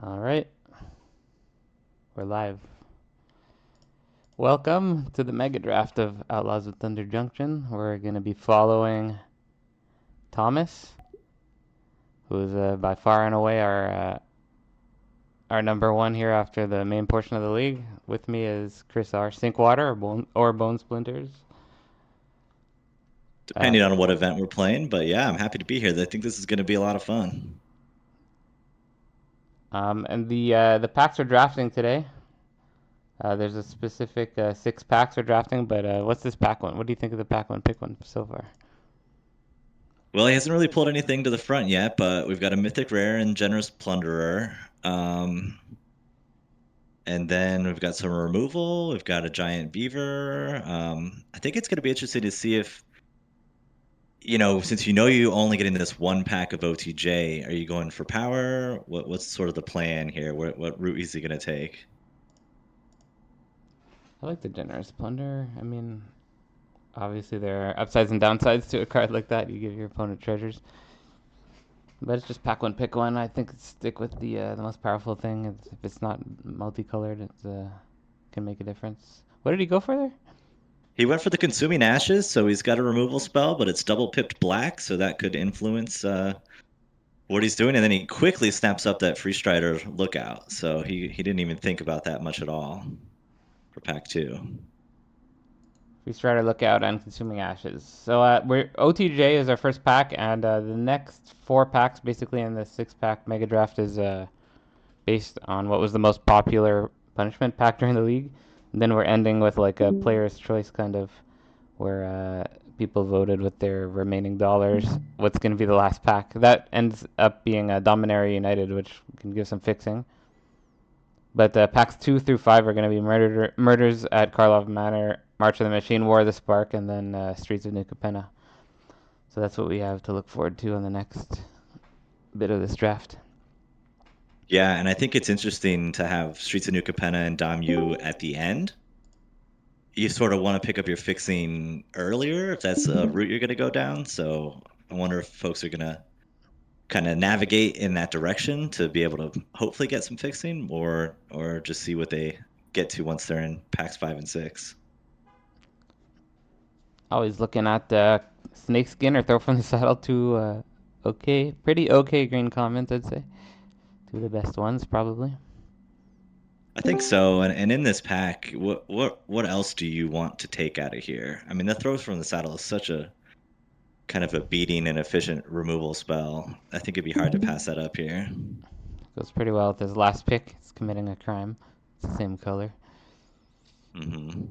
All right, we're live. Welcome to the Megadraft of Outlaws of Thunder Junction. We're going to be following Thomas, who is by far and away our number one here after the main portion of the league. With me is Chris R. Sinkwater or Bone Splinters. Uh, Depending on what event we're playing. But yeah, I'm happy to be here. I think this is going to be a lot of fun. and the packs are drafting today. There's a specific 6 packs are drafting, but what's this pack one? What do you think of the pack one? Pick one so far. Well, he hasn't really pulled anything to the front yet, but we've got a Mythic Rare and Generous Plunderer. And then we've got some removal. We've got a Giant Beaver. I think it's going to be interesting to see if, since you only getting this one pack of OTJ, are you going for power? What's sort of the plan here? What route is he going to take? I like the Generous Plunder. I mean, obviously, there are upsides and downsides to a card like that. You give your opponent treasures. But it's just pack one, pick one. I think stick with the most powerful thing. If it's not multicolored, it can make a difference. What did he go for there? He went for the Consuming Ashes, so he's got a removal spell, but it's double pipped black, so that could influence what he's doing. And then he quickly snaps up that Free Strider Lookout, so he didn't even think about that much at all for pack two. Free Strider, Lookout, and Consuming Ashes. So we're OTJ is our first pack, and the next 4 packs, basically in the 6 pack Mega Draft, is based on what was the most popular punishment pack during the league. And then we're ending with like a player's choice kind of, where people voted with their remaining dollars what's going to be the last pack. That ends up being Dominaria United, which can give some fixing. But packs 2 through 5 are going to be Murders at Karlov Manor, March of the Machine, War of the Spark, and then Streets of New Capenna. So that's what we have to look forward to on the next bit of this draft. Yeah, and I think it's interesting to have Streets of New Capenna and Dom U at the end. You sort of want to pick up your fixing earlier if that's a route you're going to go down. So I wonder if folks are going to kind of navigate in that direction to be able to hopefully get some fixing, or just see what they get to once they're in packs 5 and 6. Always looking at Snakeskin or Throw from the Saddle, pretty okay green comments, I'd say. Two of the best ones, probably. I think so. And in this pack, what else do you want to take out of here? I mean, the throws from the saddle is such a kind of a beating and efficient removal spell. I think it'd be hard to pass that up here. Goes pretty well with his last pick. He's committing a crime. It's the same color. Hmm.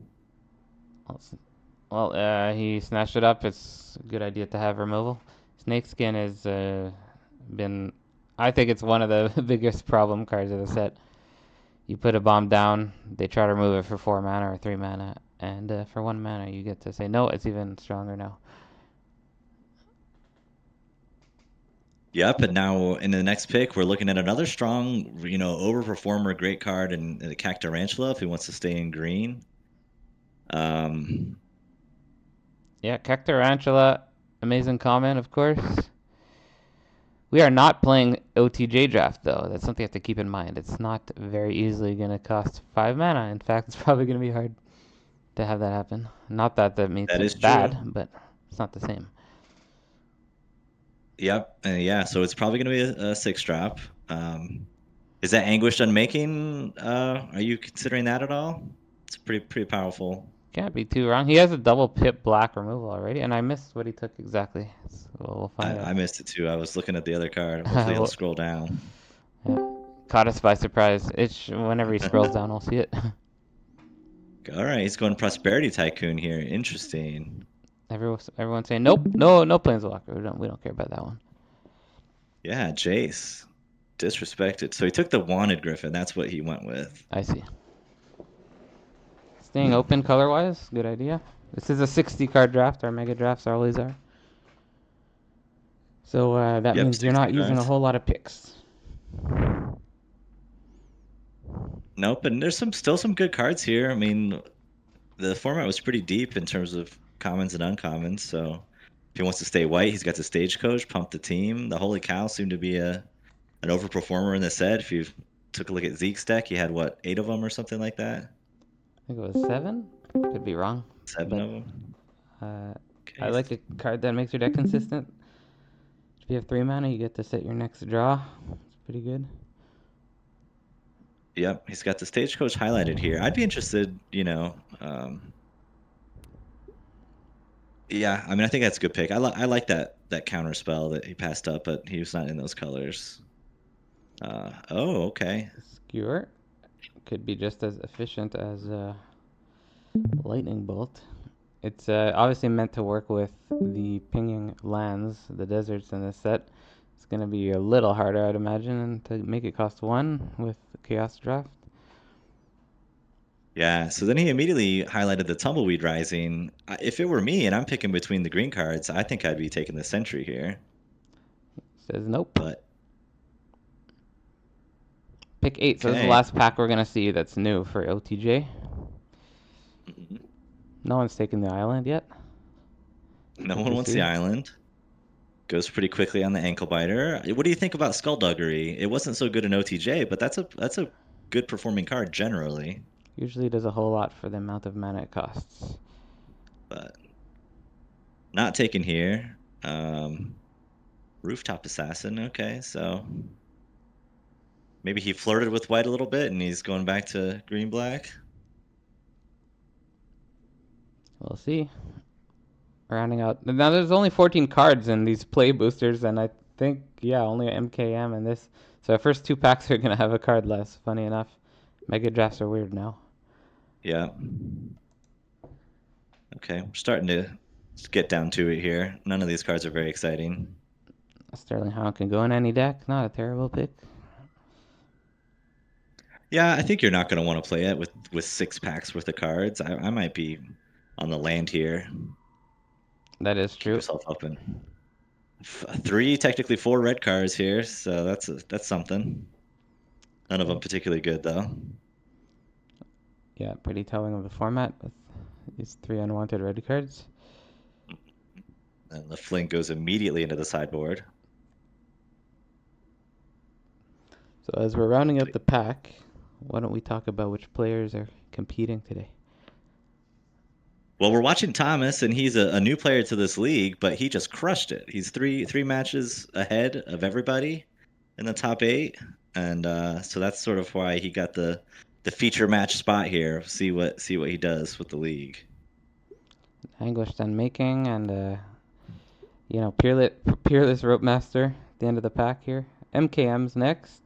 Well, he snatched it up. It's a good idea to have removal. Snakeskin has been. I think it's one of the biggest problem cards of the set. You put a bomb down, they try to remove it for 4 mana or 3 mana, and for 1 mana you get to say no. It's even stronger now. Yep, and now in the next pick, we're looking at another strong, overperformer, great card, and the Cactarantula if he wants to stay in green. Um, Yeah, Cactarantula, amazing comment, of course. We are not playing OTJ draft though. That's something you have to keep in mind. It's not very easily going to cost 5 mana. In fact, it's probably going to be hard to have that happen. Not that that means that it's is true. bad, but it's not the same. Yep, and yeah, so it's probably going to be a 6 drop. Is that Anguished Unmaking? Are you considering that at all? It's pretty powerful. Can't be too wrong. He has a double pip black removal already, and I missed what he took exactly. So we'll find I out. missed it too. I was looking at the other card. Hopefully, he'll Well, scroll down. yeah. Caught us by surprise. Whenever he scrolls down, we'll see it. All right, he's going Prosperity Tycoon here. Interesting. Everyone's saying nope, no planeswalker. We don't care about that one. Yeah, Jace. Disrespected. So he took the Wanted Griffin. That's what he went with. I see. Staying open color wise, good idea. This is a 60 card draft. Our mega drafts always are. So that Yep, means you're 60 not using a cards. whole lot of picks. Nope, and there's still some good cards here. I mean, the format was pretty deep in terms of commons and uncommons. So if he wants to stay white, he's got the Stagecoach, Pump the Team. The Holy Cow seemed to be an overperformer in the set. If you've took a look at Zeke's deck, he had what, 8 of them or something like that? I think it was 7. Could be wrong, 7 but of them. uh, I Okay. like a card that makes your deck consistent. If you have 3 mana, you get to set your next draw. It's pretty good. Yep, he's got the Stagecoach highlighted here. I'd be interested, yeah, I mean, I think that's a good pick. I like that counter spell that he passed up, but he was not in those colors. Oh, okay. Skewer could be just as efficient as Lightning Bolt. It's obviously meant to work with the pinging lands, the deserts in this set. It's going to be a little harder, I'd imagine, to make it cost 1 with Chaos Draft. Yeah, so then he immediately highlighted the Tumbleweed Rising. If it were me and I'm picking between the green cards, I think I'd be taking the Sentry here. Says nope. But Pick 8, so this is the okay. last pack we're going to see that's new for OTJ. Mhm. No one's taken the island yet. No Good one to wants the see. island. Goes pretty quickly on the ankle biter. What do you think about Skullduggery? It wasn't so good in OTJ, but that's a good performing card generally. Usually does a whole lot for the amount of mana it costs. But not taken here. Rooftop Assassin. Okay, so maybe he flirted with white a little bit and he's going back to green black. We'll see. Rounding out. Now there's only 14 cards in these play boosters, and I think, yeah, only MKM in this. So our first 2 packs are going to have a card less, funny enough. Mega drafts are weird now. Yeah. Okay, we're starting to get down to it here. None of these cards are very exciting. Sterling Hound can go in any deck. Not a terrible pick. Yeah, I think you're not going to want to play it with 6 packs worth of cards. I might be on the land here. That is Keep true. yourself open. 3, technically 4 red cards here, so that's something. None of them particularly good though. Yeah, pretty telling of the format with these 3 unwanted red cards. And the fling goes immediately into the sideboard. So as we're rounding out the pack, why don't we talk about which players are competing today? Well, we're watching Thomas, and he's a new player to this league, but he just crushed it. He's three matches ahead of everybody in the top 8, and so that's sort of why he got the feature match spot here. See what he does with the league. Anguished Unmaking and Peerless Rope Master at the end of the pack here. MKM's next.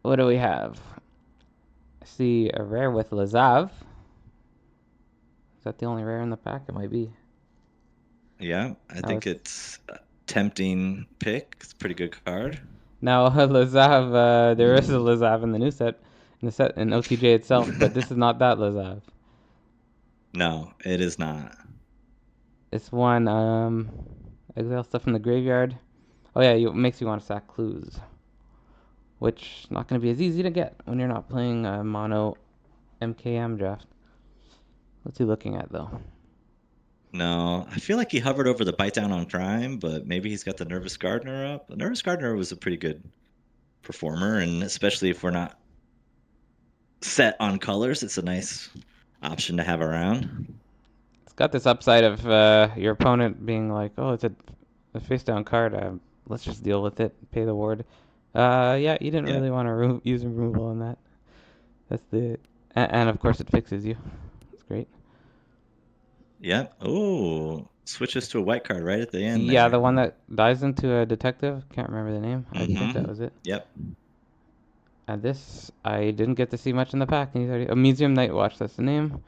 What do we have? I see a rare with Lazav. Is that the only rare in the pack? It might be. Yeah, I Now think it's it's a tempting pick. It's a pretty good card. now Lazav. There is a Lazav in the new set, in OTJ itself, but this is not that Lazav. No, it is not. It's one exile stuff from the graveyard. Oh yeah, it makes you want to sack clues, which not going to be as easy to get when you're not playing a mono MKM draft. What's he looking at though? No, I feel like he hovered over the bite down on crime, but maybe he's got the Nervous Gardener up. The Nervous Gardener was a pretty good performer, and especially if we're not set on colors, it's a nice option to have around. It's got this upside of your opponent being like, oh, it's a face down card. Let's just deal with it. Pay the ward. Yeah, you didn't Yeah. really want to use removal on that. That's the and of course it fixes you. It's great. Yeah. Oh, switches to a white card right at the end Yeah, there. the one that dies into a detective. Can't remember the name. I think that Mm-hmm. was it. Yep. And this I didn't get to see much in the pack. A Museum Night Watch. That's the name.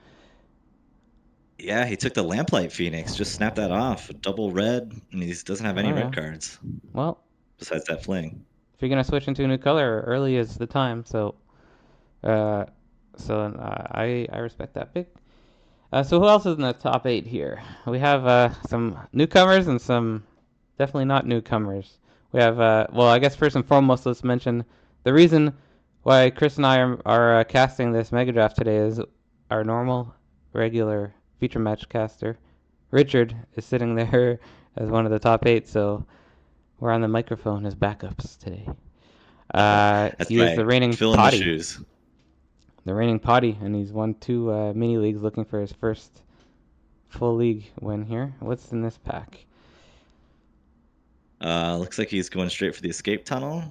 Yeah, he took the Lamplight Phoenix, just snapped that off. Double red, and he doesn't have any Oh red yeah. cards Well, besides that fling. if you're gonna switch into a new color, early is the time. Uh, I respect that pick. So who else is in the top 8 here? We have some newcomers and some definitely not newcomers. We have well, I guess first and foremost, let's mention the reason why Chris and I are casting this Mega Draft today is our normal, regular feature match caster, Richard, is sitting there as one of the top 8. So we're on the microphone as backups today. That's He is right. Fill in the shoes. the reigning potty, and he's won two mini leagues, looking for his first full league win here. What's in this pack? Looks like he's going straight for the escape tunnel.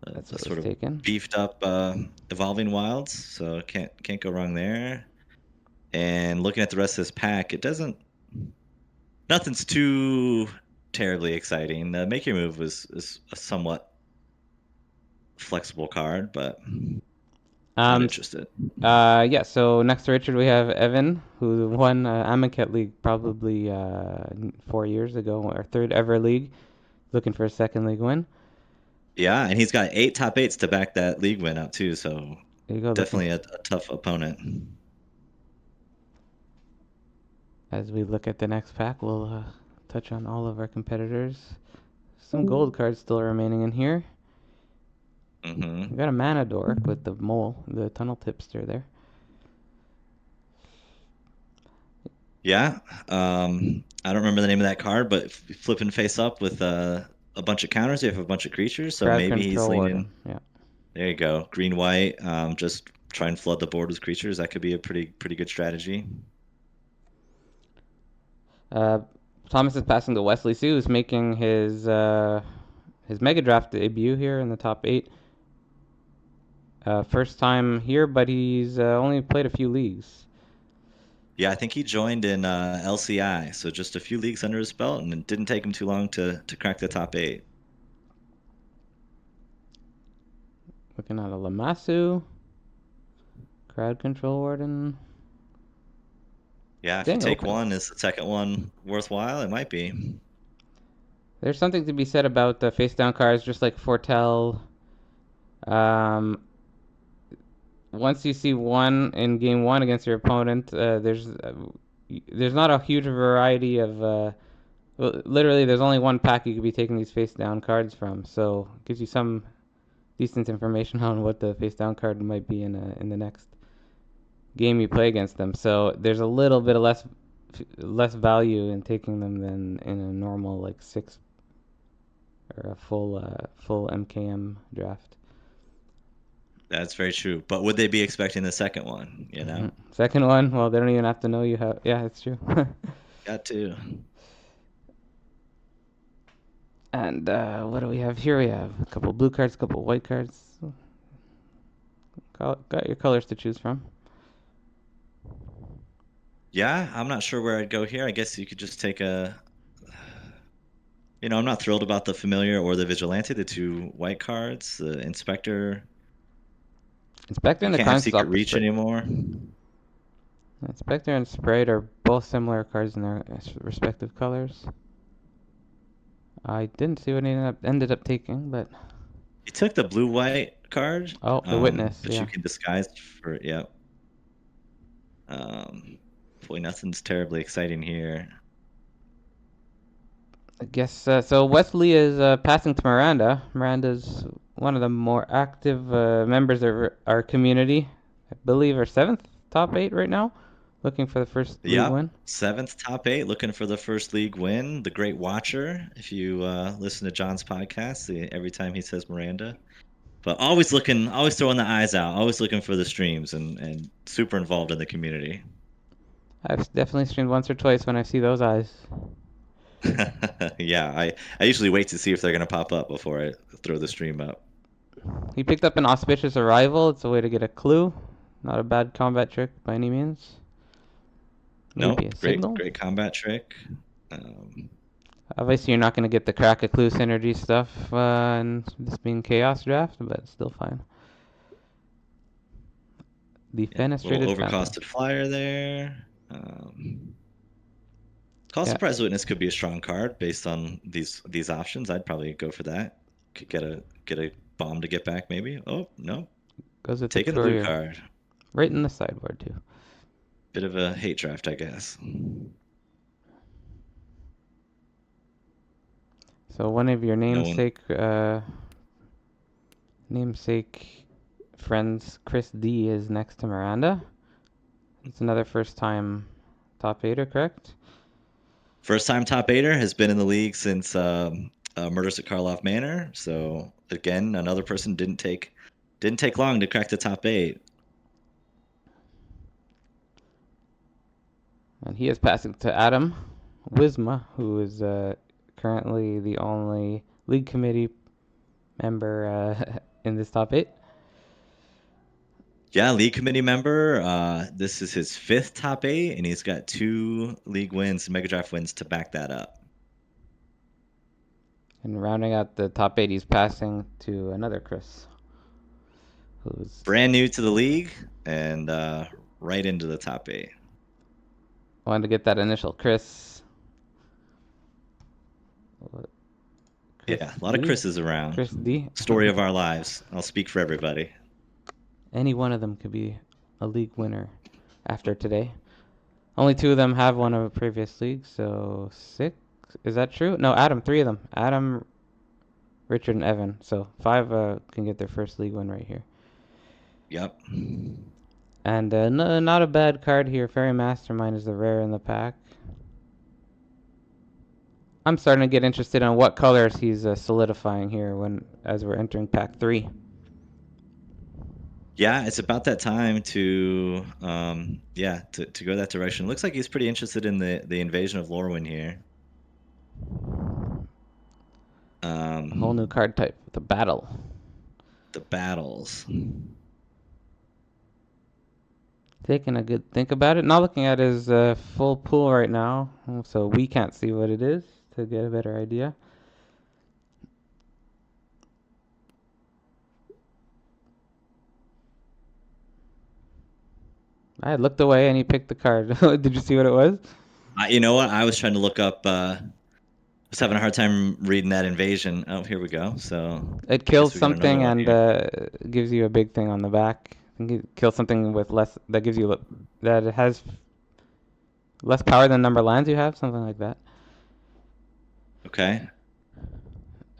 That's The what was sort of taken. beefed up evolving wilds, so can't go wrong there. And looking at the rest of this pack, it doesn't nothing's too terribly exciting. Make your move is a somewhat flexible card, but not Um, interested. yeah. So next to Richard, we have Evan, who won Amaket League probably 4 years ago, our third ever league. Looking for a second league win. Yeah, and he's got 8 top 8s to back that league win up too, so There you go. Looking definitely a tough opponent. as we look at the next pack, we'll touch on all of our competitors. Some gold cards still remaining in here. We Hmm. got a mana dork with the mole, the tunnel tipster there. Yeah, I don't remember the name of that card, but flipping face up with a bunch of counters, you have a bunch of creatures, so Crowd maybe he's control leaning. warden. Yeah. There you go, green white. Just try and flood the board with creatures. That could be a pretty good strategy. Uh, Thomas is passing to Wesley Sue, who's making his Megadraft debut here in the top eight. First time here, but he's only played a few leagues. Yeah, I think he joined in LCI, so just a few leagues under his belt, and it didn't take him too long to crack the top 8. Looking at a Lamassu, crowd control warden. Yeah, if you Staying take open. one, is the second one worthwhile? It might be. There's something to be said about the face down cards, just like Foretell. Um, Once you see one in game one against your opponent, there's not a huge variety of. Well, literally, there's only one pack you could be taking these face down cards from, so it gives you some decent information on what the face down card might be in the next game you play against them. So there's a little bit of less value in taking them than in a normal like six or a full MKM draft. That's very true. But would they be expecting the second one? You know, Second one, well, they don't even have to know you have. Yeah, it's true. got to. And what do we have here? We have a couple blue cards, a couple white cards. Got your colors to choose from. Yeah, I'm not sure where I'd go here. I guess you could just take a. I'm not thrilled about the familiar or the vigilante, the two white cards. The inspector, Inspector you and the can't have Crime secret Stopper reach Sprite. anymore. Inspector and Sprite are both similar cards in their respective colors. I didn't see what he ended up taking, but You took the blue white card, oh, the Witness, but you yeah. can disguise for yeah. Boy, nothing's terribly exciting here. I guess so. Wesley is passing to Miranda. Miranda's one of the more active members of our community. I believe our seventh top eight right now, looking for the first league Yep. win. Seventh top 8, looking for the first league win. The Great Watcher, if you listen to John's podcast, every time he says Miranda. But always looking, always throwing the eyes out, always looking for the streams and super involved in the community. I've definitely streamed once or twice when I see those eyes. Yeah, I usually wait to see if they're gonna pop up before I throw the stream up. He picked up an auspicious arrival. It's a way to get a clue. Not a bad combat trick by any means. Maybe a Nope, great signal. great combat trick. Um, Obviously, you're not going to get the crack a clue synergy stuff, and this being chaos draft, but it's still fine. The yeah, little fenestrated fountain. overcosted flyer there. Call Yeah, Surprise Witness could be a strong card based on these options. I'd probably go for that. Could get a bomb to get back maybe. Oh no, goes with the taking the blue courier. card. Right in the sideboard, too. Bit of a hate draft, I guess. So one of your No one. namesake friends, Chris D, is next to Miranda. It's another first time top eighter, correct? First time top eighter has been in the league since Murders at Karloff Manor. So again, another person didn't take long to crack the top 8. And he is passing to Adam Wisma, who is currently the only league committee member in this top 8. Yeah, league committee member. This is his 5th top 8, and he's got 2 league wins, Megadraft wins to back that up. And rounding out the top 8, he's passing to another Chris, who's brand new to the league and right into the top 8. wanted to get that initial Chris. Chris Yeah, a lot of D. Chris's around. Chris D. Story of our lives. I'll speak for everybody. Any one of them could be a league winner after today. Only 2 of them have won a previous league, so 6. Is that true? No, Adam, 3 of them. Adam, Richard, and Evan. So 5 can get their first league win right here. Yep. And no, not a bad card here. Fairy Mastermind is the rare in the pack. I'm starting to get interested in what colors he's solidifying here as we're entering pack 3. Yeah, it's about that time to to go that direction. Looks like he's pretty interested in the invasion of Lorwyn here. A whole new card type, the battle. The battles. Taking a good think about it. Not looking at his full pool right now, so we can't see what it is to get a better idea. I had looked away and he picked the card. Did you see what it was? You know what? I was trying to look up. I was having a hard time reading that invasion. Oh, here we go. So It I guess kills we got another something one and here. gives you a big thing on the back. I think it kills something with less that gives you that it has less power than number of lands you have, something like that. Okay.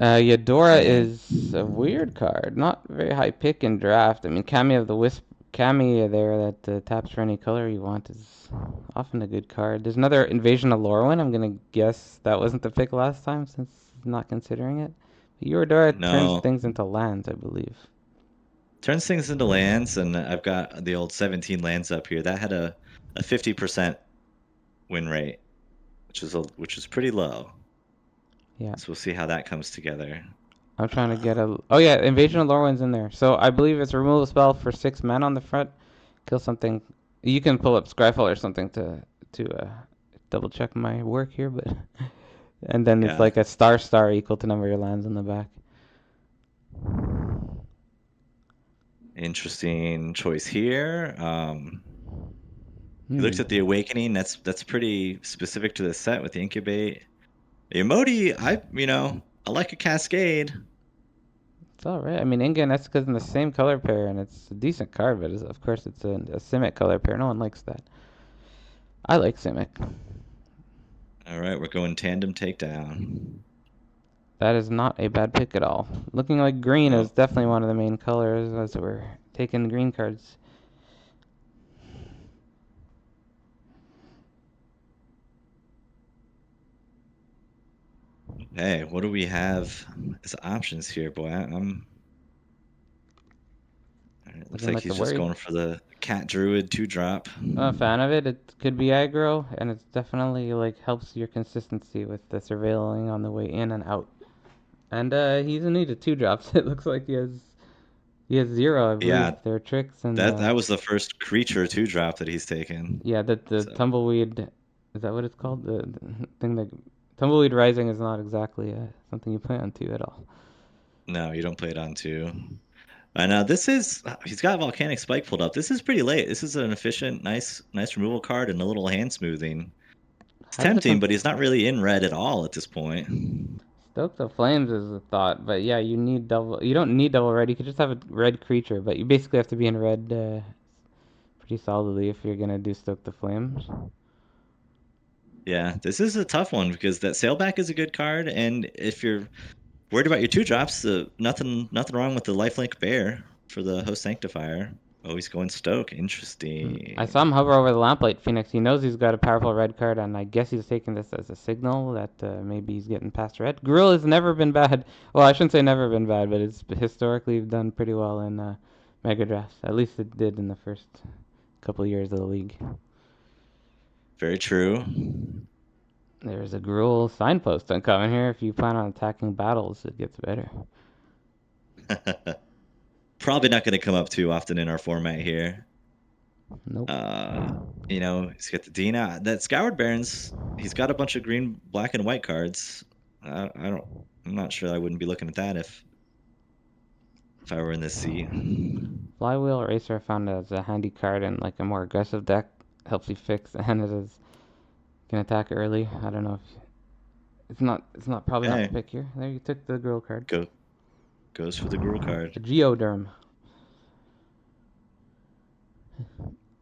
Eudora And is a weird card, not very high pick in draft. I mean, Kami of the Wisp, Kami there that taps for any color you want is often a good card. There's another Invasion of Lorwyn. I'm gonna guess that wasn't the pick last time since not considering it. Eudora turns no, things into lands, I believe. turns things into lands, and I've got the old 17 lands up here. That had a 50% win rate, which is pretty low. Yeah, So we'll see how that comes together. I'm trying to get a. Oh yeah, Invasion of Lorwyn's in there. So I believe it's a removal spell for 6 men on the front. Kill something. You can pull up Scryfall or something to double check my work here, but and then it's Yeah, like a star equal to number of your lands on the back. interesting choice here. You looked Hmm. at the Awakening. That's pretty specific to the set with the Incubate. The Emoti, I like a Cascade. It's all right. I mean, Inga and Esika's in the same color pair, and it's a decent card, but of course it's a Simic color pair. No one likes that. I like Simic. All right, we're going Tandem Takedown. That is not a bad pick at all. Looking like green is No. definitely one of the main colors as we're taking green cards. Hey, what do we have as options here, boy? I'm. All right, looks Looking like like the he's just worry. going for the Cat Druid 2-drop. I'm a fan of it. It could be aggro, and it's definitely like helps your consistency with the surveilling on the way in and out. And he's in need of 2 drops. It looks like he has 0, I believe. Yeah, There are tricks and that was the first creature 2-drop that he's taken. yeah, the So tumbleweed. Is that what it's called? The thing that tumbleweed rising is not exactly something you plan to at all. no, you don't play it on 2. And he's got Volcanic Spike pulled up. This is pretty late. This is an efficient, nice removal card and a little hand smoothing. It's How does it tempting, but he's not really in red at all at this point. Stoke the Flames is a thought, but yeah, you need double. You don't need double red. You could just have a red creature, but you basically have to be in red pretty solidly if you're gonna do Stoke the Flames. Yeah, this is a tough one because that Sailback is a good card, and if you're worried about your 2-drops, nothing wrong with the Lifelink Bear for the Host Sanctifier. Oh, he's going Stoke. I saw him Interesting. hover over the lamplight Phoenix. He knows he's got a powerful red card, and I guess he's taking this as a signal that maybe he's getting past red. Gruel has never been bad. Well, I shouldn't say never been bad, but it's historically done pretty well in Mega Drafts. At least it did in the first couple years of the league. Very true. There's a Gruel signpost coming here. If you plan on attacking battles, it gets better. Probably not going to come up too often in our format here. Nope. Uh, he's got the Dina. That Scoured Barons, he's got a bunch of green, black, and white cards. I don't. I'm not sure I wouldn't be looking at that if I were in this seat. Flywheel Racer I found as a handy card in like a more aggressive deck. Helps you fix and it is can attack early. I don't know if it's not probably not the Okay, pick here. There you took the girl card. go goes for the Gruul The card. Geoderm.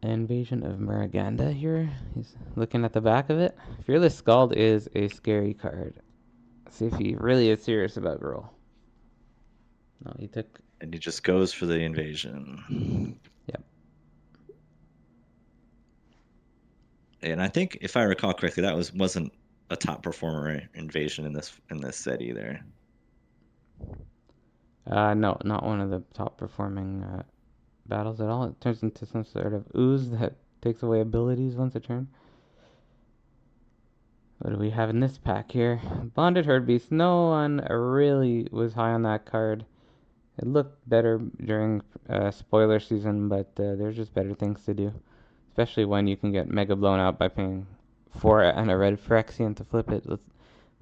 Invasion of Muraganda here. He's looking at the back of it. Fearless Scald is a scary card. See if he really is serious about girl. No, he took. And he just goes for the invasion. Yep. And I think, if I recall correctly, that wasn't a top performer invasion in this set either. No, not one of the top performing battles at all. It turns into some sort of ooze that takes away abilities once a turn. What do we have in this pack here? Bonded Herd Beast. No one really was high on that card. It looked better during spoiler season, but there's just better things to do. Especially when you can get mega blown out by paying 4 and a red Phyrexian to flip it.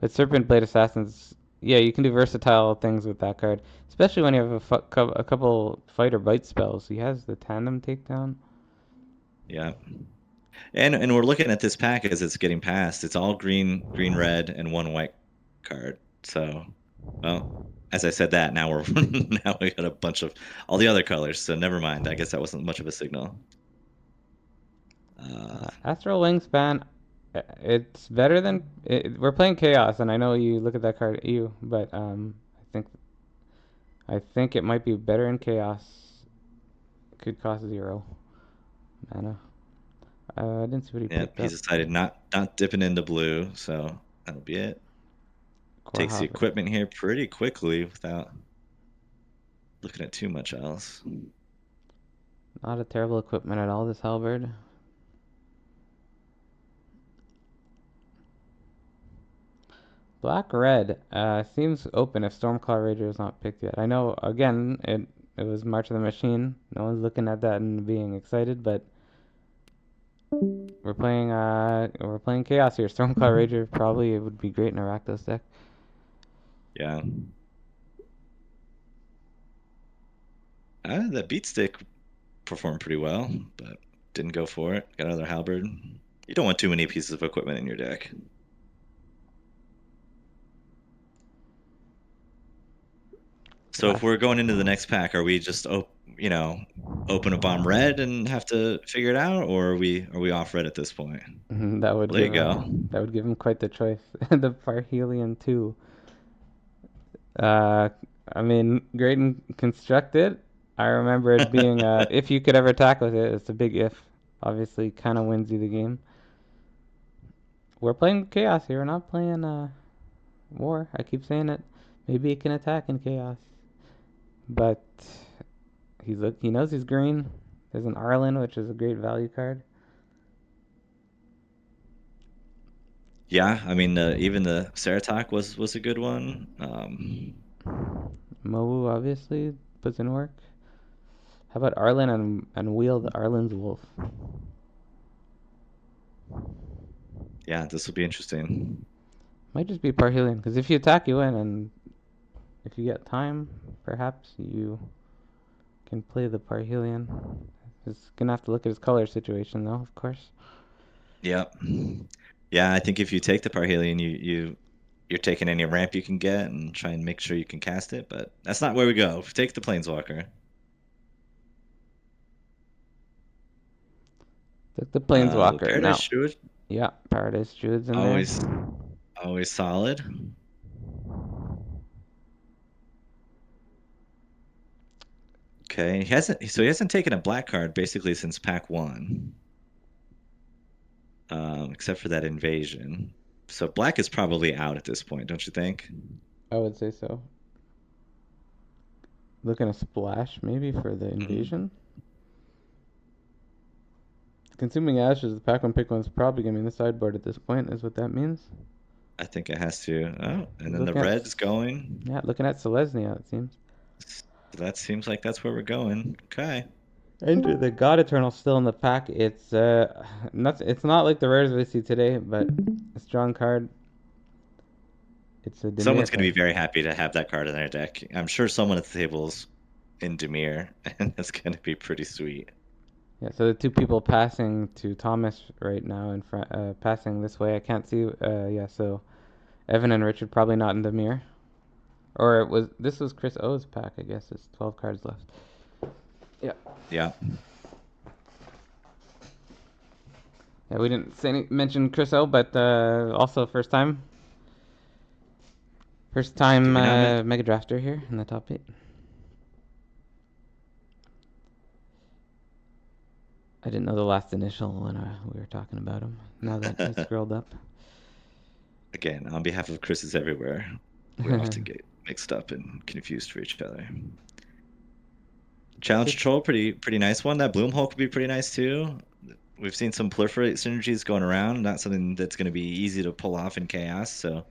With Serpent Blade Assassins, yeah, you can do versatile things with that card. Especially when you have a couple fight or bite spells. He has the tandem takedown. Yeah. And we're looking at this pack as it's getting passed. It's all green, green, red, and one white card. So, well, as I said that, now we're now we got a bunch of all the other colors. So never mind. I guess that wasn't much of a signal. Astral Wingspan, it's better than we're playing Chaos, and I know you look at that card, but I think it might be better in Chaos. Could cost 0 mana. I didn't see what he Yeah, picked he's up. decided not dipping into blue, so that'll be it. Core Takes the Hopper. equipment here pretty quickly without looking at too much else. Not a terrible equipment at all, this halberd. Black red seems open if Stormclaw Rager is not picked yet. I know again it was March of the Machine. No one's looking at that and being excited, but we're playing Chaos here. Stormclaw Rager probably it would be great in a Rakdos deck. Yeah. That beat stick performed pretty well, but didn't go for it. Got another halberd. You don't want too many pieces of equipment in your deck. So if Last we're going into the next pack, are we just open a bomb red and have to figure it out, or are we off red at this point? that would Well, there you give go. that would give him quite the choice. The Parhelion too. Uh, I mean, great and constructed. I remember it being if you could ever attack with it, it's a big if. Obviously, kind of wins you the game. We're playing chaos here. We're not playing war. I keep saying it. Maybe it can attack in chaos, but he knows he's green. There's an Arlen, which is a great value card. Yeah, I mean, even the Saratak was a good one. Mowu obviously puts in work. How about Arlen and wield Arlen's wolf? Yeah, this will be interesting. Might just be Parhelion, because if you attack, you win, and if you get time, perhaps you can play the Parhelion. He's gonna have to look at his color situation, though, of course. Yep. Yeah, I think if you take the Parhelion, you're taking any ramp you can get and try and make sure you can cast it, but that's not where we go. Take the Planeswalker. Took the The Planeswalker. Paradise Now, Druid, yeah, Paradise Druid's in there. always always solid. Okay, he hasn't taken a black card basically since pack one, except for that invasion. So black is probably out at this point, don't you think? I would say so. Looking a splash maybe for the Mhm. invasion. Consuming ashes, the pack one pick one's probably gonna be in the sideboard at this point, is what that means. I think it has to. Oh, and then the Looking at, red's going. yeah, looking at Selesnya, it seems. So that seems like that's where we're going. Okay. Enter the God Eternal still in the pack. It's not like the rares we see today, but a strong card. It's a Dimir Someone's going to be card. very happy to have that card in their deck. I'm sure someone at the table's in Demir, and it's going to be pretty sweet. Yeah, so the two people passing to Thomas right now in front, passing this way. I can't see. Yeah, so Evan and Richard probably not in Dimir. Or this was Chris O's pack, I guess. There's 12 cards left. Yeah. Yeah. Yeah, we didn't mention Chris O, but also first Did time we not mention? Mega Drafter here in the top 8. I didn't know the last initial when we were talking about him. Now that he scrolled up. Again, on behalf of Chris's everywhere, we often get mixed up and confused for each other. Challenge Troll, pretty nice one. That Bloom Hole could be pretty nice too. We've seen some proliferate synergies going around. Not something that's going to be easy to pull off in chaos. So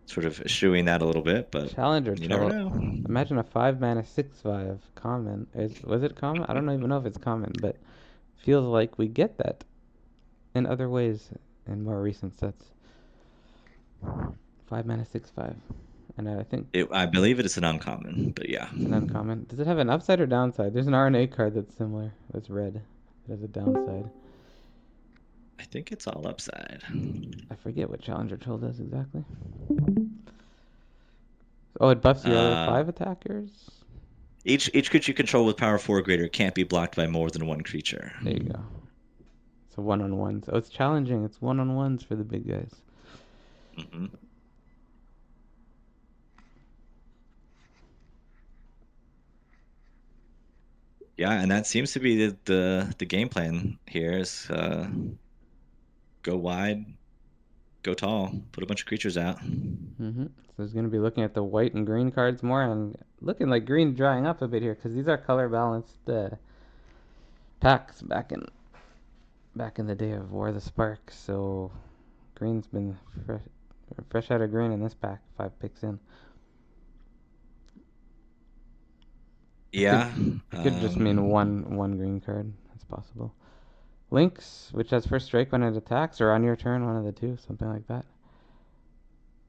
sort of eschewing that a little bit, but Challenger you never Troll. know. Imagine a 5 mana 6/5 common. Was it common? I don't even know if it's common, but feels like we get that in other ways in more recent sets. 5 mana 6/5. And I think I believe it is an uncommon, but yeah. it's an uncommon. Does it have an upside or downside? There's an RNA card that's similar. That's red. It has a downside. I think it's all upside. I forget what Challenger Troll does exactly. Oh, it buffs your other Uh, 5 attackers? each creature you control with power 4 or greater can't be blocked by more than one creature. There you go. So one-on-ones. Oh, it's challenging. It's one-on-ones for the big guys. Hmm. Yeah, and that seems to be the game plan here is go wide, go tall, put a bunch of creatures out. So he's going to be looking at the white and green cards more and looking like green drying up a bit here because these are color balanced packs back in the day of War of the Spark. So green's been fresh out of green in this pack, 5 picks in. It could Yeah. it could just mean one green card. That's possible. Lynx, which has first strike when it attacks, or on your turn, one of the two, something like that.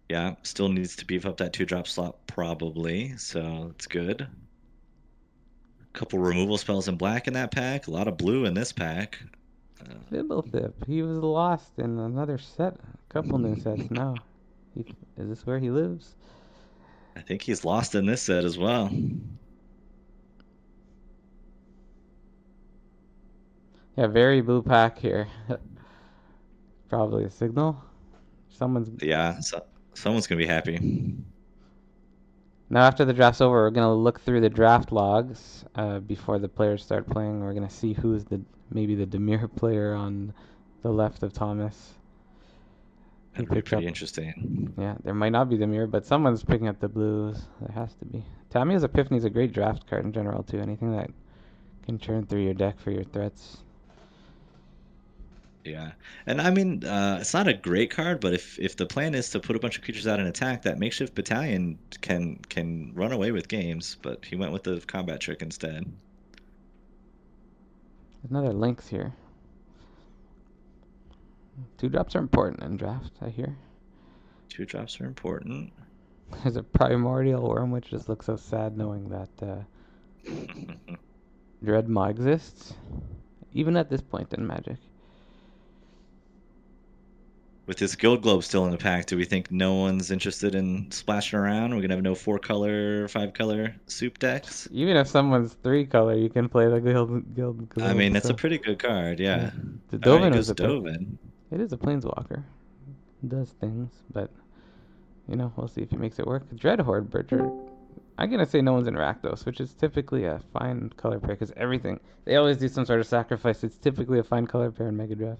Yeah, still needs to beef up that 2-drop slot probably, so it's good. A couple removal spells in black in that pack, a lot of blue in this pack. Fibblethip, he was lost in another set, a couple new sets now. Is this where he lives? I think he's lost in this set as well. Yeah, very blue pack here. Probably a signal. Someone's Yeah, so someone's gonna be happy. Now after the draft's over, we're gonna look through the draft logs before the players start playing. We're gonna see who's maybe the Demir player on the left of Thomas. He That'd be picked up. pretty interesting. Yeah, there might not be Demir, but someone's picking up the blues. There has to be. Tamiya's Epiphany is a great draft card in general too. Anything that can churn through your deck for your threats. Yeah, and I mean, it's not a great card, but if the plan is to put a bunch of creatures out and attack, that makeshift battalion can run away with games. But he went with the combat trick instead. There's another Lynx here. 2 drops are important in draft, I hear. 2-drops are important. There's a Primordial Worm, which just looks so sad knowing that Dreadmaw exists, even at this point in Magic. With this Guild Globe still in the pack, do we think no one's interested in splashing around? We're gonna have no 4-color, 5-color soup decks. Even if someone's 3 color, you can play the Guild I Globe. mean, it's a So pretty good card, yeah, yeah. the All right, he Dovin was goes a pick. Dovin. It is a Planeswalker. It does things, but we'll see if he makes it work. Dreadhorde Bridger I'm gonna say no one's in Rakdos, which is typically a fine color pair because everything they always do some sort of sacrifice. It's typically a fine color pair in Megadraft.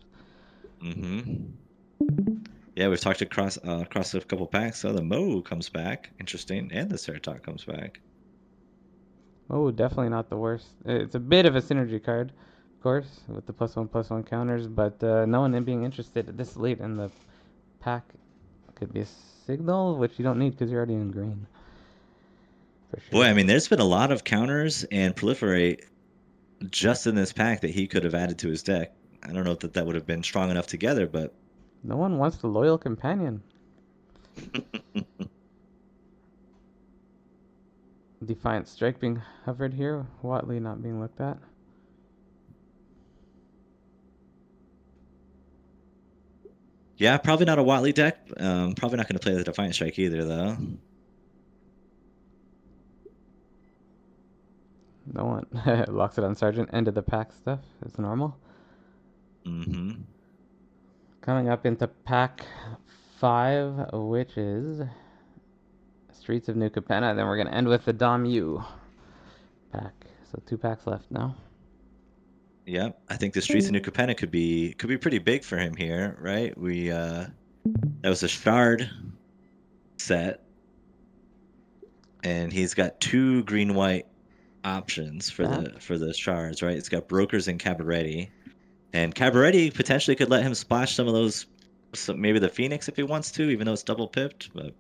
Mm-hmm. Yeah, we've talked across a couple packs. So the Mo comes back, interesting, and the Ceratok comes back. Oh, definitely not the worst. It's a bit of a synergy card, of course, with the +1/+1 counters, but no one in being interested this late in the pack could be a signal, which you don't need because you're already in green, for Boy, sure. I mean, there's been a lot of counters and proliferate just in this pack that he could have added to his deck. I don't know if that would have been strong enough together, but No one wants the loyal companion. Defiant Strike being hovered here, Watley not being looked at. yeah, probably not a Watley deck. Probably not going to play the Defiant Strike either, though. No one locks it on Sergeant. End of the pack stuff. It's normal. Mm-hmm. Coming up into pack 5, which is Streets of New Capenna. Then we're going to end with the Dom U pack. So 2 packs left now. Yeah, I think the Streets of New Capenna could be pretty big for him here, right? That was a Shard set, and he's got 2 green-white options for That, the shards, right? It's got Brokers and Cabaretti. And Cabaretti potentially could let him splash some of those, maybe the Phoenix if he wants to, even though it's double pipped, but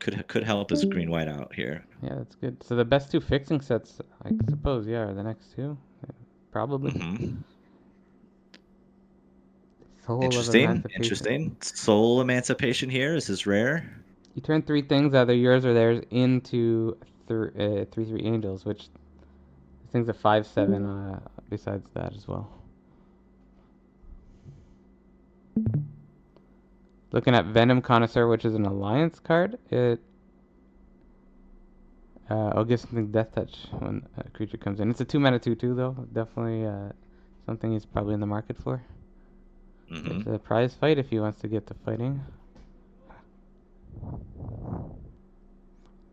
could help his green white out here. yeah, that's good. So the best 2 fixing sets, I suppose, yeah, are the next 2. Yeah, probably. Hmm. Soul of Interesting, Emancipation. interesting. Soul Emancipation here. This is rare. You turn 3 things, either yours or theirs, into 3/3 angels, which this thing's a 5/7 besides that as well. Looking at Venom Connoisseur, which is an alliance card, I'll give something Death Touch when a creature comes in. It's a 2 mana 2/2 though. Definitely something he's probably in the market for. It's Hmm. a prize fight if he wants to get to fighting.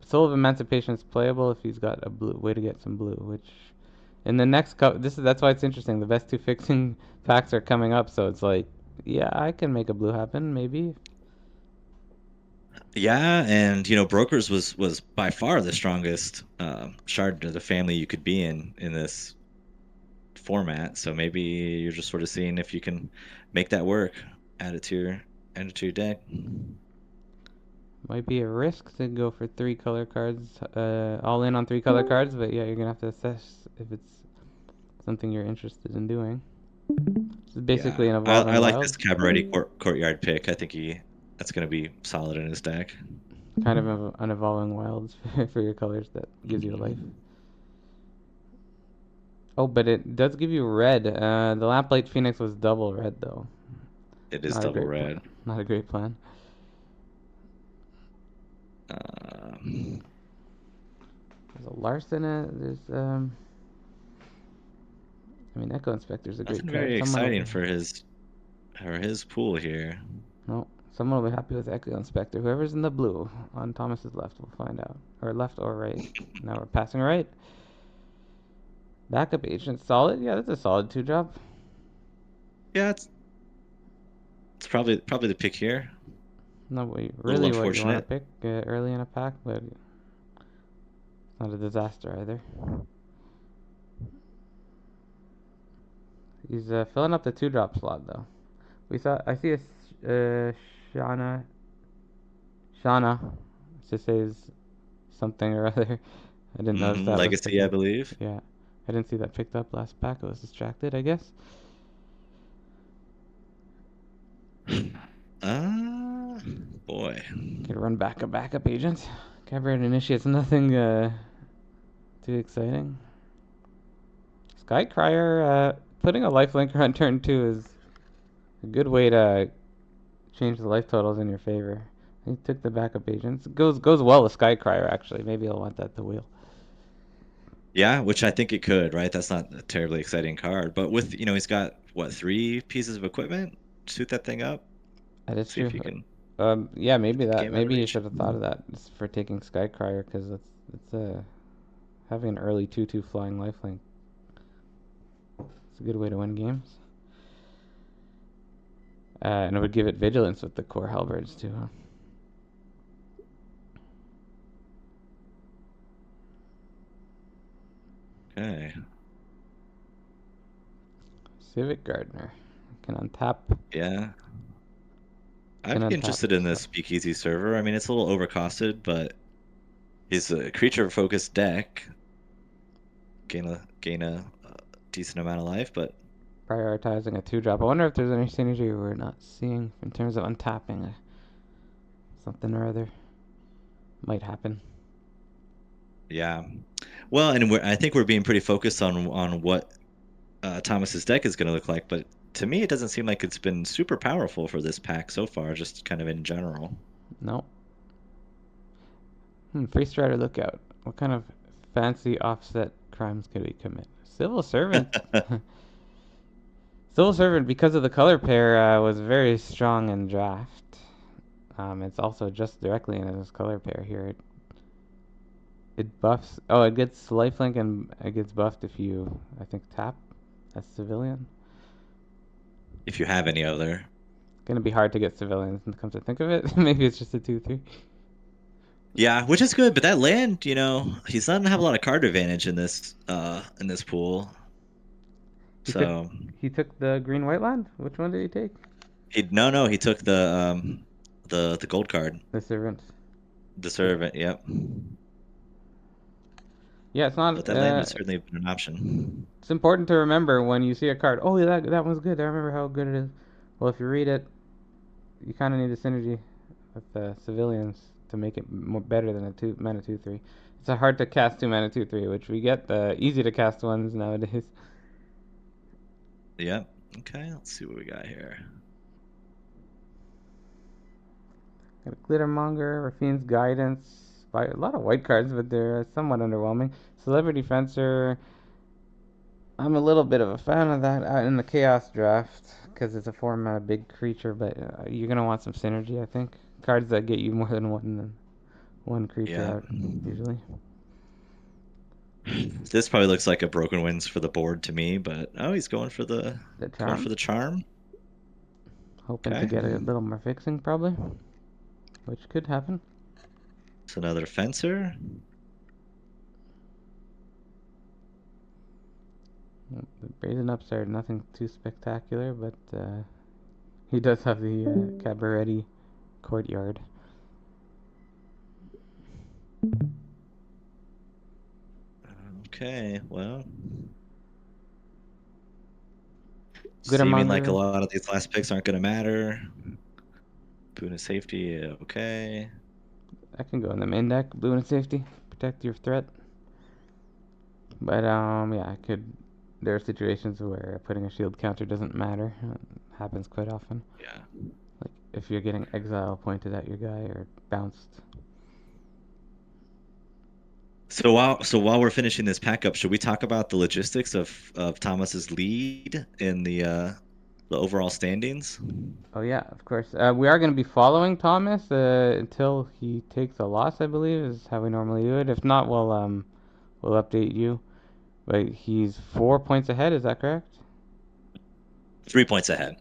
Soul of Emancipation is playable if he's got a blue way to get some blue, which in the next that's why it's interesting. The best 2 fixing packs are coming up, so it's like, yeah, I can make a blue happen maybe. Yeah, and Brokers was by far the strongest shard of the family you could be in this format. So maybe you're just sort of seeing if you can make that work. Add it to your deck. Might be a risk to go for 3 color cards, all in on 3 color cards, but yeah, you're gonna have to assess if it's something you're interested in doing. This is Yeah, basically an I evolving like this wild, Cabaretti Courtyard pick. I think that's going to be solid in his deck. kind of an evolving wilds for your colors that gives you a life. Hmm. Oh, but it does give you red. The Lamplight Phoenix was double red though. It is Not a double great plan. red. Not a great plan. Uh, There's a Larson. I mean, Echo Inspector's a great Nothing card. very Someone will exciting be. for his pool here. No, someone will be happy with Echo Inspector. Whoever's in the blue on Thomas's left, we'll find out. Or left or right. Now we're passing right. Backup agent, solid. Yeah, that's a solid 2 drop. Yeah, it's probably the pick here. Not A little really what you want to unfortunate. pick early in a pack, but it's not a disaster either. He's filling up the 2 drop slot though. I see a Shana. Shana. It says something or other. I didn't notice that was picked Legacy, I up. believe. Yeah, I didn't see that picked up last pack. I was distracted, I guess. Ah, boy. Could run back a backup agent. Cabaret initiates nothing too exciting. Skycrier, putting a lifelinker on turn 2 is a good way to change the life totals in your favor. He took the backup agents. Goes well with Skycrier actually. Maybe I'll want that to wheel. Yeah, which I think it could, right? That's not a terribly exciting card, but with he's got what 3 pieces of equipment. Shoot that thing up. That is See if true. you can. Yeah, maybe that. Game out of Maybe you reach. should have thought of that for taking Skycrier because it's having an early 2/2 flying lifelink. It's a good way to win games. And it would give it vigilance with the core halberds too, huh? Okay. Civic Gardener can untap. Yeah. Can I'd be untap interested in this stuff. Speakeasy server. I mean, it's a little overcosted, but he's a creature-focused deck. Gain a decent amount of life, but Prioritizing a 2 drop. I wonder if there's any synergy we're not seeing in terms of untapping something or other. Might happen. yeah. Well, and I think we're being pretty focused on what Thomas's deck is going to look like, but to me, it doesn't seem like it's been super powerful for this pack so far, just kind of in general. No. Free Strider Lookout. What kind of fancy offset crimes could we commit? Civil Servant. Civil Servant, because of the color pair, was very strong in draft. It's also just directly in this color pair here. It buffs. Oh, it gets lifelink and it gets buffed if you, I think, tap as civilian. If you have any other. Gonna be hard to get civilians, come to think of it. Maybe it's just a 2/3. Yeah, which is good, but that land, he's not gonna have a lot of card advantage in this pool. He took So he took the green white land. Which one did he take? he took the gold card, The servant. the Yeah. servant, yep. Yeah, it's But not. that land would certainly have been an option. It's important to remember when you see a card. Oh, yeah, that one's good. I remember how good it is. Well, if you read it, you kind of need the synergy with the civilians to make it more better than a 2 mana 2/3. It's hard to cast 2 mana 2/3, which we get the easy to cast ones nowadays. Yep. Okay, let's see what we got here. Got a Glittermonger, Rafine's Guidance. By a lot of white cards, but they're somewhat underwhelming. Celebrity Fencer. I'm a little bit of a fan of that in the Chaos draft because it's a 4 mana big creature, but you're gonna want some synergy, I think. Cards that get you more than one creature Yeah. out usually. This probably looks like a broken wins for the board to me, but oh, he's The going for charm, the charm. hoping to Okay. get a little more fixing probably, which could happen. It's another fencer. The Brazen Upstart, nothing too spectacular, but he does have the Cabaretti Courtyard. Okay, well, seeming like a Glittermonger, lot of these last picks aren't going to matter. Boon of safety, okay. I can go in the main deck. Blue and safety, protect your threat. But yeah, I could. There are situations where putting a shield counter doesn't matter. It happens quite often. Yeah. Like if you're getting exile pointed at your guy or bounced. So while we're finishing this pack up, should we talk about the logistics of Thomas's lead in the overall standings? Oh yeah, of course. We are going to be following Thomas until he takes a loss, I believe, is how we normally do it. If not, we'll update you. But he's 4 points ahead. Is that correct? 3 points ahead.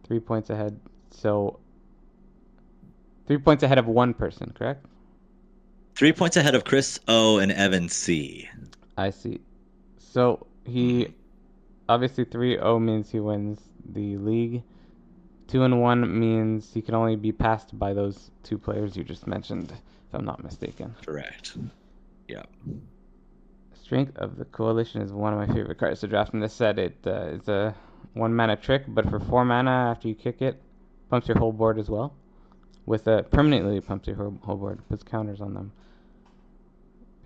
3 points ahead. So 3 points ahead of one person, correct? 3 points ahead of Chris O and Evan C. I see. So he Mhm. obviously 3-0 means he wins the league. 2-1 means he can only be passed by those two players you just mentioned, if I'm not mistaken. Correct. Yeah. Strength of the Coalition is one of my favorite cards to draft in this set. It's a 1 mana trick, but for 4 mana after you kick it, pumps your whole board as well. With a permanently pumps your whole board, puts counters on them.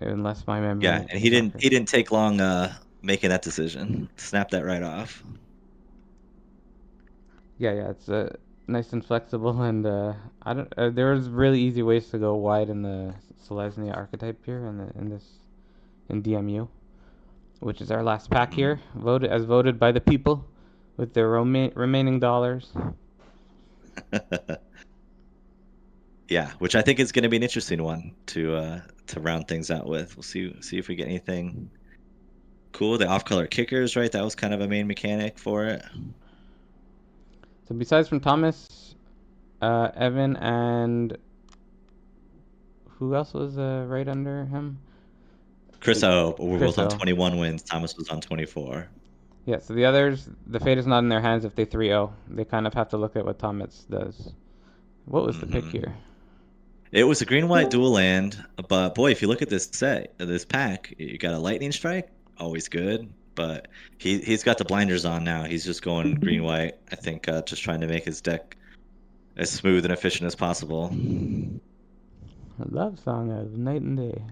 Unless my Yeah, memory and he is not didn't he correct. didn't take long making that decision. Snap that right off. Yeah, it's nice and flexible, and I don't. There's really easy ways to go wide in the Selesnya archetype here in DMU, which is our last pack here, Mhm. voted by the people with their remaining dollars. Yeah, which I think is going to be an interesting one to round things out with. We'll see if we get anything cool. The off-color kickers, right? That was kind of a main mechanic for it. So besides from Thomas, Evan, and who else was right under him? Chris The O was Chris on O. 21 wins. Thomas was on 24. Yeah, so the others, the fate is not in their hands if they 3-0. They kind of have to look at what Thomas does. What was the pick here? Hmm. It was a green-white dual land, but boy, if you look at this set, this pack, you got a lightning strike, always good. But he's got the blinders on now. He's just going green-white. I think just trying to make his deck as smooth and efficient as possible. A love song of night and day.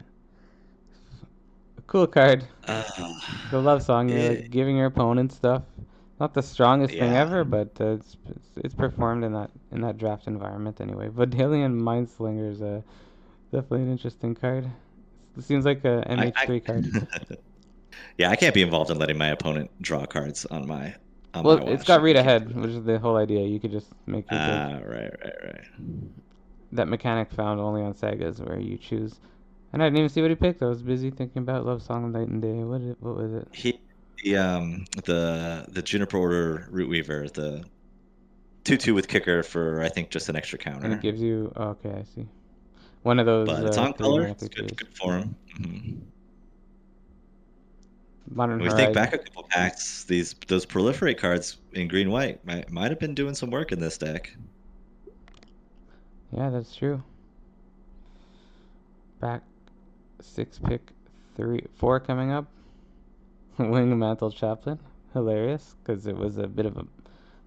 A cool card. Uh, The love song, you're it, like giving your opponent stuff. Not the strongest thing yeah, ever, but it's performed in that draft environment anyway. Vidalian Mindslinger is definitely an interesting card. It seems like a I MH3 card. yeah, I can't be involved in letting my opponent draw cards on Well, my it's watch. got I read can't do ahead, that. which is the whole idea. You could just make your pick. Right. That mechanic found only on sagas where you choose. And I didn't even see what he picked. I was busy thinking about Love Song of Night and Day. What was it? He the Juniper Order Root Weaver, the 2/2 with kicker for I think just an extra And it counter. gives you, oh, okay, I see. One of those But it's on three color. mana It's good creatures. good for him. Modern We think Horizon. back a couple packs, those proliferate cards in green white might have been doing some work in this deck. Yeah, that's true. Back six pick three four coming up. Wing Mantle Chaplain. Hilarious, because it was a bit of a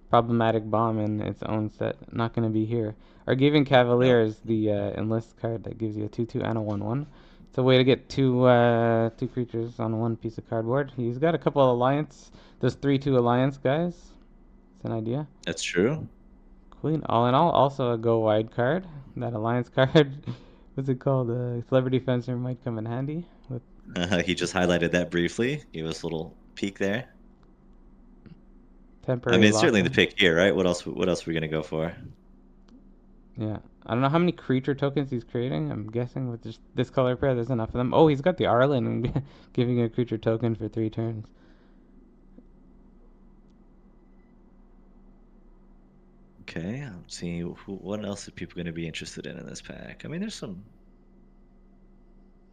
problematic bomb in its own set. Not going to be here. Argivian No, Cavalier is the enlist card that gives you a 2/2 and a 1/1. It's a way to get two creatures on one piece of cardboard. He's got a couple of alliance. There's 3/2 alliance guys. It's an idea. that's true. Queen, all in all, also a go wide card. That alliance card, what's it called? Celebrity Fencer might come in handy with He just highlighted that briefly. Gave us a little peek there. I temporary mean, it's lock certainly the in. pick here, right? What else are we gonna go for? Yeah, I don't know how many creature tokens he's creating. I'm guessing with just this color pair, there's enough of them. Oh, he's got the Arlen and giving a creature token for 3 turns. Okay, I'm seeing what else are people gonna be interested in this pack. I mean, there's some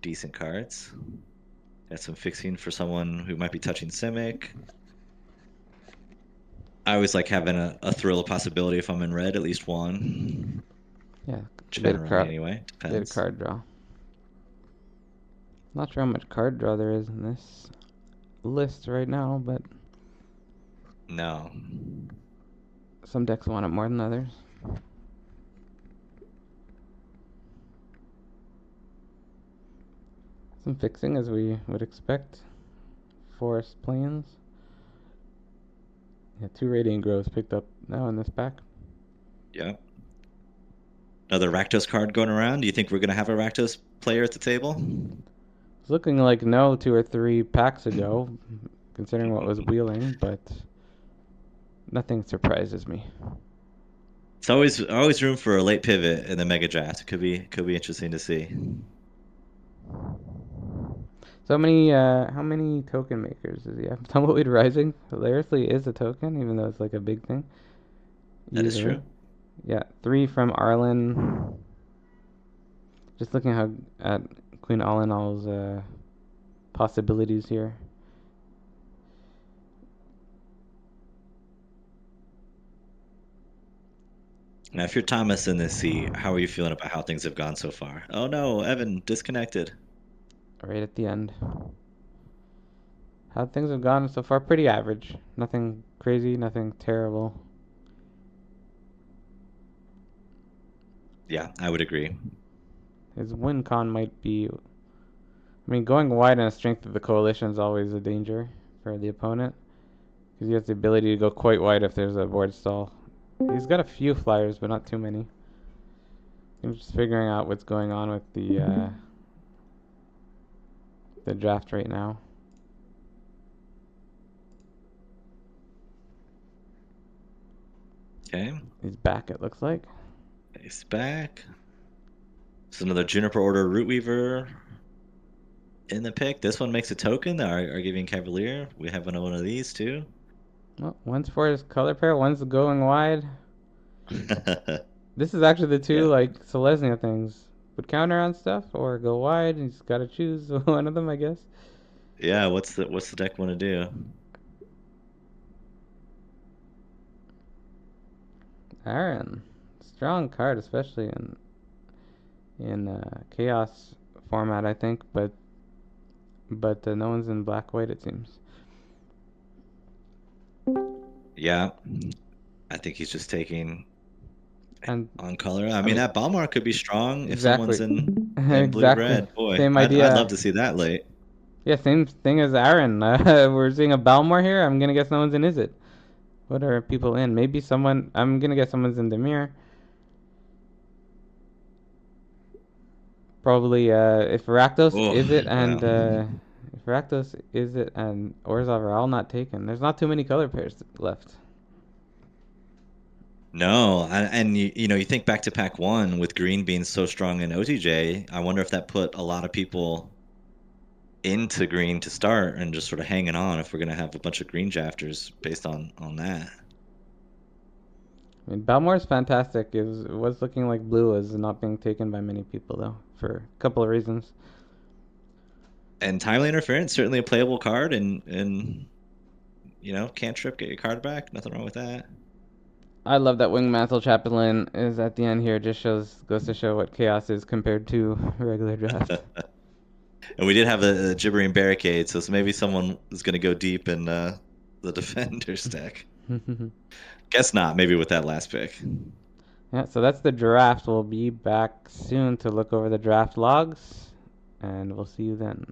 decent cards. Got some fixing for someone who might be touching Simic. I always like having a thrill of possibility if I'm in red, at least one. Yeah, Generally, anyway. bit of Depends. card draw. Not sure how much card draw there is in this list right now, but No. some decks want it more than others. Some fixing as we would expect. Forest Plains. Yeah, 2 Radiant Grows picked up now in this pack. Yep. Another Rakdos card going around. Do you think we're going to have a Rakdos player at the table? It's looking like no 2 or 3 packs ago, considering what was wheeling, but nothing surprises me. It's always room for a late pivot in the Megadraft. Could be interesting to see. So many, how many token makers does he have? Tumbleweed Rising hilariously is a token, even though it's like a big thing. That is Usually. true. Yeah, 3 from Arlen. Just looking at Queen Alinal's possibilities here. Now, if you're Thomas in this seat, how are you feeling about how things have gone so far? Oh no, Evan disconnected. Right at the end. How things have gone so far? Pretty average. Nothing crazy, nothing terrible. Yeah, I would agree. His win con might be. I mean, going wide on the strength of the coalition is always a danger for the opponent. Because he has the ability to go quite wide if there's a board stall. He's got a few flyers, but not too many. I'm just figuring out what's going on with the draft right now. Okay, He's back, it looks like. face back. There's another Juniper Order Root Weaver in the pick. This one makes a token, the Argivian Cavalier. We have one of these too. Well, one's for his color pair, one's going wide. This is actually the two Yeah. like Selesnya things. Would counter on stuff or go wide. He's got to choose one of them, I guess. Yeah, what's the deck want to do? Aaron, strong card, especially in chaos format, I think. But no one's in black white, it seems. Yeah, I think he's just taking And on color. I I mean, mean, that Balmar could be strong if someone's exactly, in blue exactly. red. Boy, Same I'd idea. love to see that late. Yeah, same thing as Aaron. We're seeing a Balmor here. I'm gonna guess no one's in. Is it? What are people in? Maybe someone. I'm gonna guess someone's in Demir. Probably. If Rakdos Oh, is it, and wow. if Rakdos is it, and Orzhov are all not taken. There's not too many color pairs left. No, and you think back to pack one with green being so strong in OTJ. I wonder if that put a lot of people into green to start and just sort of hanging on if we're gonna have a bunch of green drafters based on that. I mean, Balmor's fantastic. It was looking like blue is not being taken by many people though, for a couple of reasons. And timely interference certainly a playable card, and cantrip, get your card back. Nothing wrong with that. I love that Wing Mantle Chaplain is at the end here. Just goes to show what chaos is compared to regular draft. And we did have a gibbering barricade, so maybe someone is going to go deep in the defender's deck. Guess not. Maybe with that last pick. Yeah, so that's the draft. We'll be back soon to look over the draft logs, and we'll see you then.